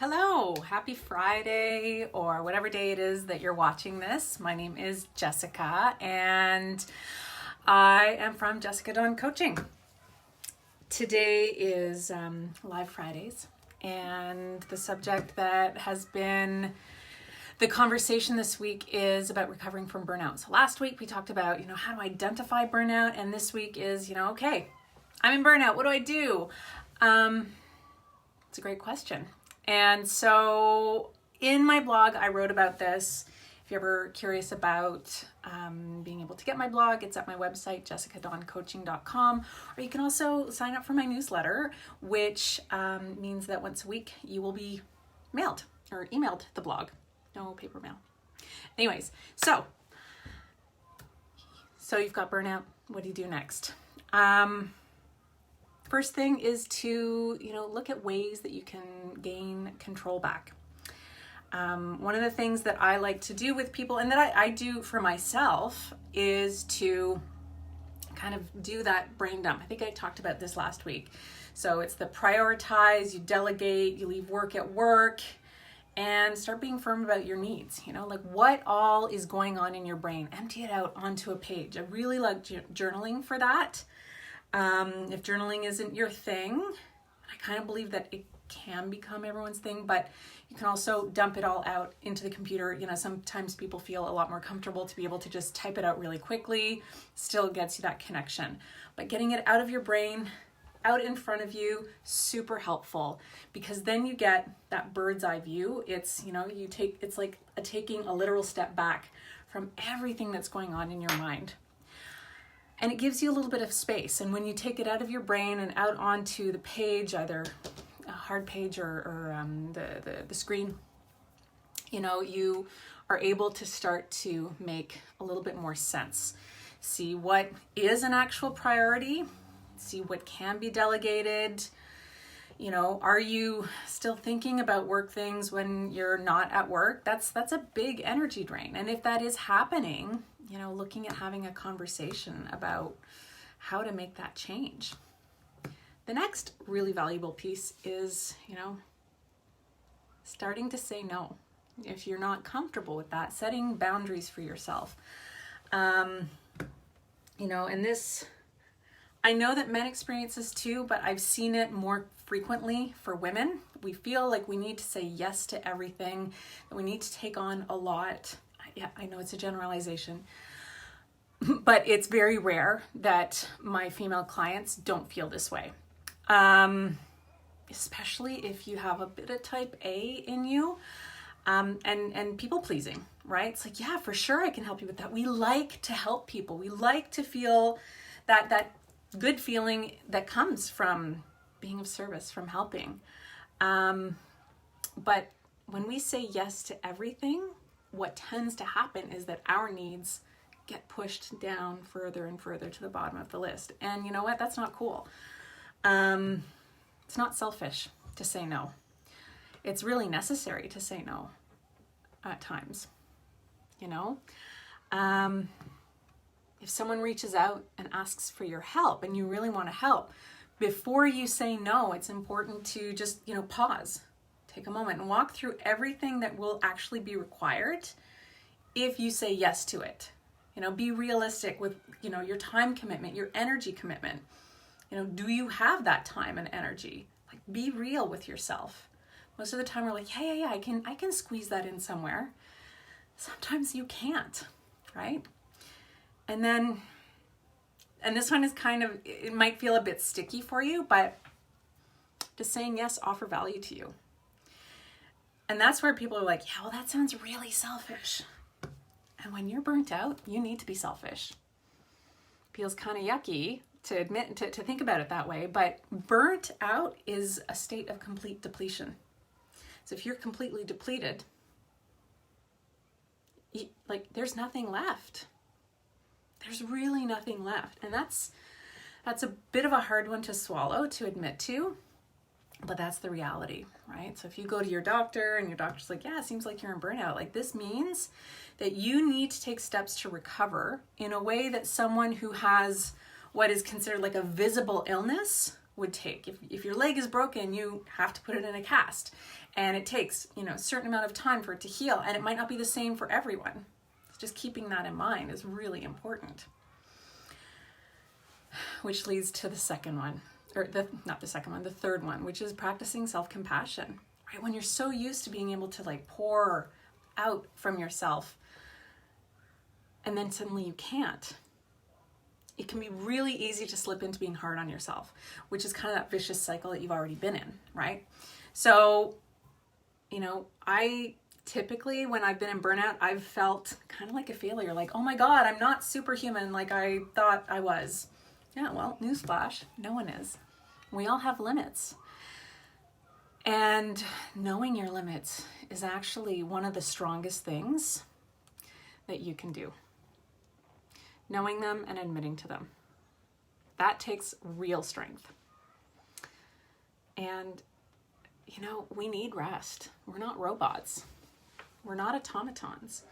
Hello, happy Friday or whatever day it is that you're watching this. My name is Jessica and I am from Jessica Dawn Coaching. Today is Live Fridays, and the subject that has been the conversation this week is about recovering from burnout. So last week we talked about, how to identify burnout, and this week is, okay, I'm in burnout. What do I do? It's a great question. And so in my blog, I wrote about this. If you're ever curious about being able to get my blog, it's at my website, jessicadawncoaching.com. Or you can also sign up for my newsletter, which means that once a week you will be mailed or emailed the blog. No paper mail. Anyways, so you've got burnout. What do you do next? First thing is to, look at ways that you can gain control back. One of the things that I like to do with people, and that I do for myself, is to kind of do that brain dump. I think I talked about this last week. So it's the prioritize, you delegate, you leave work at work, and start being firm about your needs. Like what all is going on in your brain. Empty it out onto a page. I really like journaling for that. If journaling isn't your thing, I kind of believe that it can become everyone's thing, but you can also dump it all out into the computer. Sometimes people feel a lot more comfortable to be able to just type it out really quickly. Still gets you that connection, but getting it out of your brain, out in front of you, super helpful, because then you get that bird's eye view. It's, it's like taking a literal step back from everything that's going on in your mind. And it gives you a little bit of space. And when you take it out of your brain and out onto the page, either a hard page or the screen, you are able to start to make a little bit more sense. See what is an actual priority, see what can be delegated. Are you still thinking about work things when you're not at work? That's a big energy drain. And if that is happening, looking at having a conversation about how to make that change. The next really valuable piece is, starting to say no. If you're not comfortable with that, setting boundaries for yourself. And this, I know that men experience this too, but I've seen it more frequently for women. We feel like we need to say yes to everything, that we need to take on a lot. Yeah, I know it's a generalization, but it's very rare that my female clients don't feel this way. Especially if you have a bit of type A in you, and people pleasing, right? It's like, yeah, for sure I can help you with that. We like to help people. We like to feel that good feeling that comes from being of service, from helping. But when we say yes to everything, what tends to happen is that our needs get pushed down further and further to the bottom of the list. And you know what? That's not cool. It's not selfish to say no. It's really necessary to say no at times. If someone reaches out and asks for your help and you really want to help, before you say no, it's important to just, pause, take a moment and walk through everything that will actually be required if you say yes to it. Be realistic with, your time commitment, your energy commitment. Do you have that time and energy? Like, be real with yourself. Most of the time we're like, yeah, I can squeeze that in somewhere. Sometimes you can't, right? And this one is it might feel a bit sticky for you, but does saying yes offer value to you? And that's where people are like, yeah, well, that sounds really selfish. And when you're burnt out, you need to be selfish. Feels kind of yucky to admit, to think about it that way, but burnt out is a state of complete depletion. So if you're completely depleted, there's nothing left. There's really nothing left. And that's a bit of a hard one to swallow, to admit to, but that's the reality, right? So if you go to your doctor and your doctor's like, yeah, it seems like you're in burnout, this means that you need to take steps to recover in a way that someone who has what is considered like a visible illness would take. If your leg is broken, you have to put it in a cast, and it takes, a certain amount of time for it to heal, and it might not be the same for everyone. Just keeping that in mind is really important. Which leads to the second one, or not the second one, the third one, which is practicing self-compassion. Right? When you're so used to being able to like pour out from yourself, and then suddenly you can't, it can be really easy to slip into being hard on yourself, which is kind of that vicious cycle that you've already been in, right? So, I typically, when I've been in burnout, I've felt kind of like a failure, like, oh my God, I'm not superhuman like I thought I was. Yeah, well, newsflash, no one is. We all have limits. And knowing your limits is actually one of the strongest things that you can do. Knowing them and admitting to them. That takes real strength. And, we need rest. We're not robots. We're not automatons.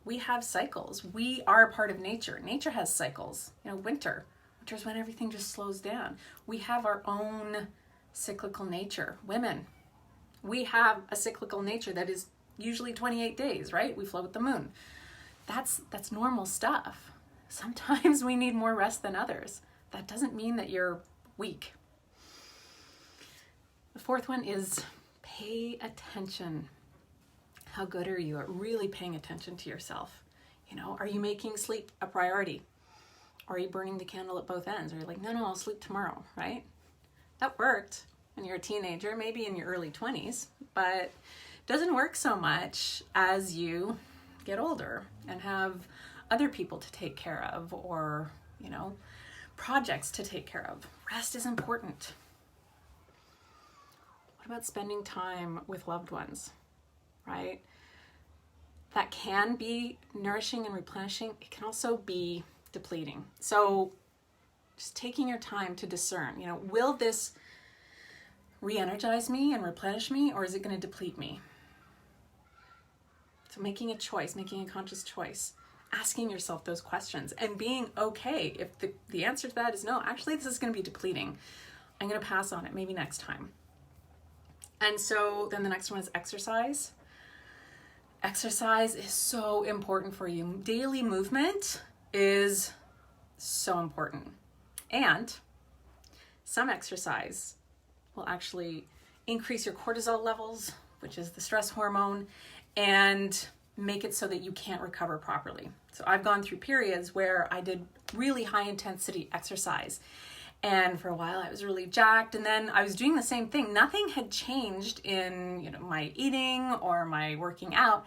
We have cycles. We are a part of nature. Nature has cycles. Winter. Winter's when everything just slows down. We have our own cyclical nature. Women, we have a cyclical nature that is usually 28 days, right? We flow with the moon. That's normal stuff. Sometimes we need more rest than others. That doesn't mean that you're weak. The fourth one is pay attention. How good are you at really paying attention to yourself? Are you making sleep a priority? Or are you burning the candle at both ends? Or you're like, no, I'll sleep tomorrow, right? That worked when you're a teenager, maybe in your early 20s, but doesn't work so much as you get older and have other people to take care of, or, projects to take care of. Rest is important. What about spending time with loved ones, right? That can be nourishing and replenishing. It can also be depleting. So just taking your time to discern, will this re-energize me and replenish me, or is it going to deplete me? So making a choice, making a conscious choice, asking yourself those questions and being okay if the answer to that is no, actually this is going to be depleting. I'm going to pass on it maybe next time. And so then the next one is exercise. Exercise is so important for you. Daily movement is so important. And some exercise will actually increase your cortisol levels, which is the stress hormone, and make it so that you can't recover properly. So I've gone through periods where I did really high intensity exercise, and for a while I was really jacked, and then I was doing the same thing. Nothing had changed in my eating or my working out,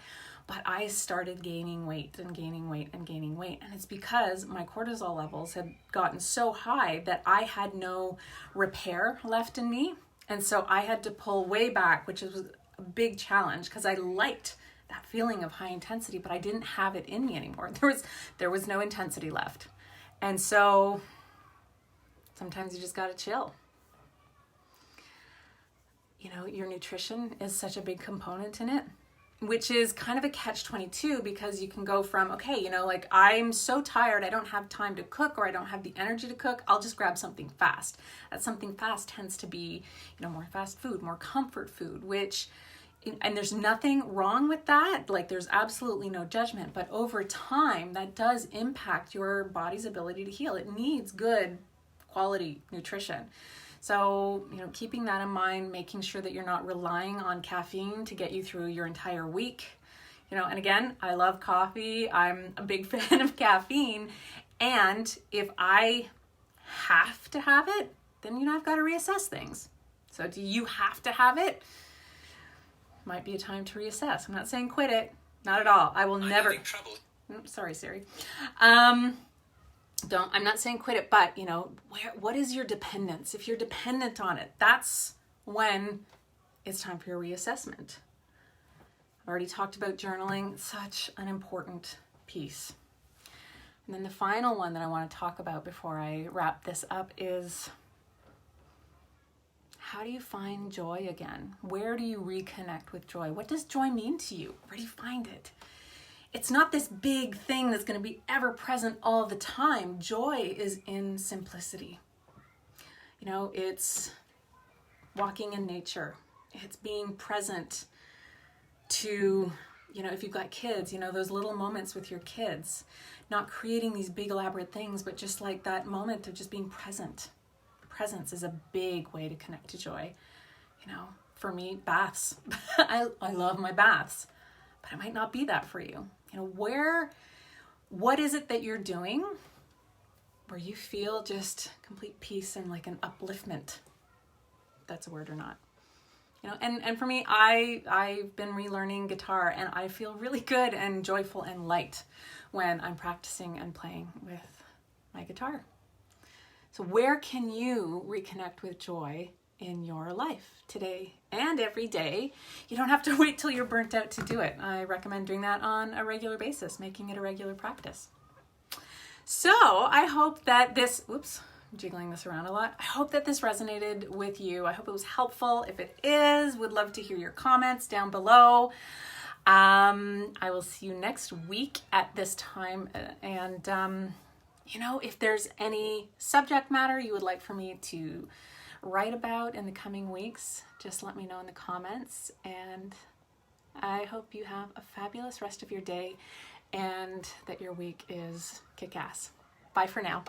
but I started gaining weight and gaining weight and gaining weight. And it's because my cortisol levels had gotten so high that I had no repair left in me. And so I had to pull way back, which was a big challenge because I liked that feeling of high intensity, but I didn't have it in me anymore. There was no intensity left. And so sometimes you just got to chill. Your nutrition is such a big component in it, which is kind of a catch-22, because you can go from, okay, I'm so tired, I don't have time to cook, or I don't have the energy to cook, I'll just grab something fast. That something fast tends to be, more fast food, more comfort food, and there's nothing wrong with that. There's absolutely no judgment, but over time, that does impact your body's ability to heal. It needs good quality nutrition. So, keeping that in mind, making sure that you're not relying on caffeine to get you through your entire week. And again, I love coffee. I'm a big fan of caffeine. And if I have to have it, then, I've got to reassess things. So do you have to have it? Might be a time to reassess. I'm not saying quit it. Not at all. I will never. Having trouble. Sorry, Siri. I'm not saying quit it, but what is your dependence? If you're dependent on it, that's when it's time for your reassessment. I've already talked about journaling, such an important piece. And then the final one that I want to talk about before I wrap this up is, how do you find joy again? Where do you reconnect with joy? What does joy mean to you? Where do you find it? It's not this big thing that's going to be ever present all the time. Joy is in simplicity. You know, it's walking in nature. It's being present to, you know, if you've got kids, you know, those little moments with your kids, not creating these big elaborate things, but just like that moment of just being present. Presence is a big way to connect to joy. You know, for me, baths. I love my baths, but it might not be that for you. You know, what is it that you're doing where you feel just complete peace and like an upliftment? If that's a word or not. You know, and for me, I've been relearning guitar, and I feel really good and joyful and light when I'm practicing and playing with my guitar. So where can you reconnect with joy in your life today and every day? You don't have to wait till you're burnt out to do it. I recommend doing that on a regular basis, making it a regular practice. So I hope that this, I'm jiggling this around a lot. I hope that this resonated with you. I hope it was helpful. If it is, would love to hear your comments down below. I will see you next week at this time. And, you know, if there's any subject matter you would like for me to write about in the coming weeks, just let me know in the comments. And I hope you have a fabulous rest of your day and that your week is kick-ass. Bye for now.